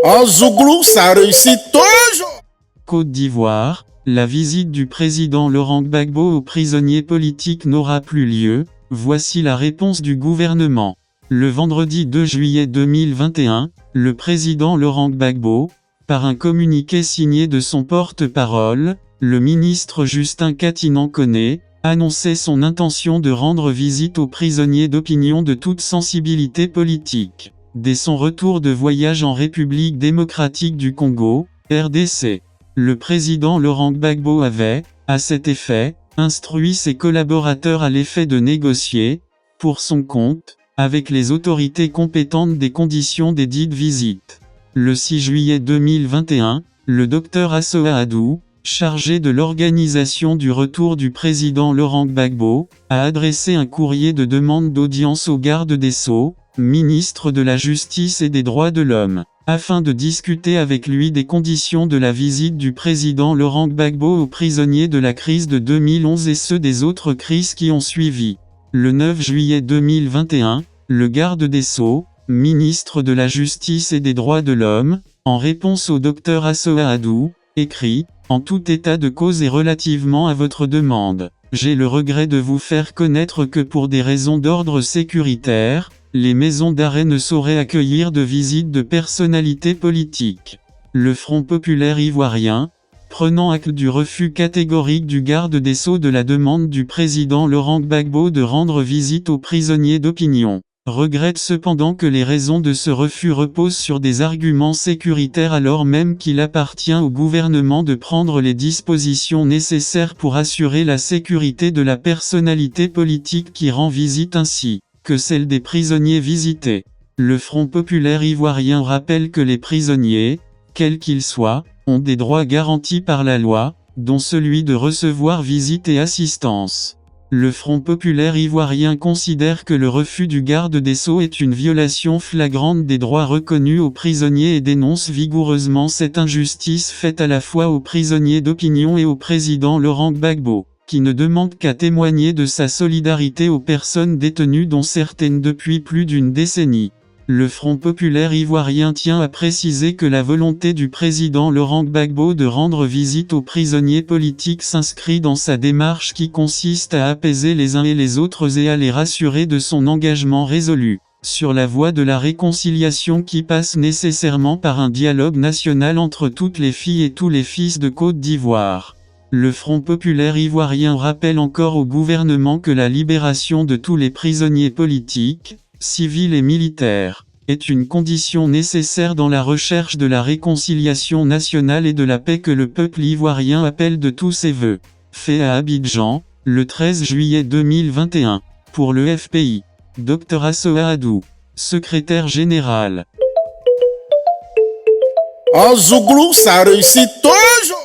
En Zouglou, ça réussit toujours. Côte d'Ivoire, la visite du président Laurent Gbagbo aux prisonniers politiques n'aura plus lieu, voici la réponse du gouvernement. Le vendredi 2 juillet 2021, le président Laurent Gbagbo, par un communiqué signé de son porte-parole, le ministre Justin Katinan-Koné, annonçait son intention de rendre visite aux prisonniers d'opinion de toute sensibilité politique, dès son retour de voyage en République démocratique du Congo, RDC. Le président Laurent Gbagbo avait, à cet effet, instruit ses collaborateurs à l'effet de négocier, pour son compte, avec les autorités compétentes des conditions des dites visites. Le 6 juillet 2021, le Dr Assoa Adou, chargé de l'organisation du retour du président Laurent Gbagbo, a adressé un courrier de demande d'audience au garde des Sceaux, ministre de la Justice et des Droits de l'Homme, afin de discuter avec lui des conditions de la visite du président Laurent Gbagbo aux prisonniers de la crise de 2011 et ceux des autres crises qui ont suivi. Le 9 juillet 2021, le garde des Sceaux, ministre de la Justice et des Droits de l'Homme, en réponse au Dr Assoa Adou, écrit « En tout état de cause et relativement à votre demande, j'ai le regret de vous faire connaître que pour des raisons d'ordre sécuritaire, les maisons d'arrêt ne sauraient accueillir de visites de personnalités politiques. Le Front populaire ivoirien, prenant acte du refus catégorique du garde des Sceaux de la demande du président Laurent Gbagbo de rendre visite aux prisonniers d'opinion, regrette cependant que les raisons de ce refus reposent sur des arguments sécuritaires alors même qu'il appartient au gouvernement de prendre les dispositions nécessaires pour assurer la sécurité de la personnalité politique qui rend visite ainsi que celle des prisonniers visités. Le Front populaire ivoirien rappelle que les prisonniers, quels qu'ils soient, ont des droits garantis par la loi, dont celui de recevoir visite et assistance. Le Front populaire ivoirien considère que le refus du garde des Sceaux est une violation flagrante des droits reconnus aux prisonniers et dénonce vigoureusement cette injustice faite à la fois aux prisonniers d'opinion et au président Laurent Gbagbo, qui ne demande qu'à témoigner de sa solidarité aux personnes détenues dont certaines depuis plus d'une décennie. Le Front populaire ivoirien tient à préciser que la volonté du président Laurent Gbagbo de rendre visite aux prisonniers politiques s'inscrit dans sa démarche qui consiste à apaiser les uns et les autres et à les rassurer de son engagement résolu sur la voie de la réconciliation qui passe nécessairement par un dialogue national entre toutes les filles et tous les fils de Côte d'Ivoire. Le Front populaire ivoirien rappelle encore au gouvernement que la libération de tous les prisonniers politiques, civils et militaires, est une condition nécessaire dans la recherche de la réconciliation nationale et de la paix que le peuple ivoirien appelle de tous ses vœux. Fait à Abidjan, le 13 juillet 2021. Pour le FPI. Dr Assoa Adou, secrétaire général. En Zouglou, ça réussit toujours.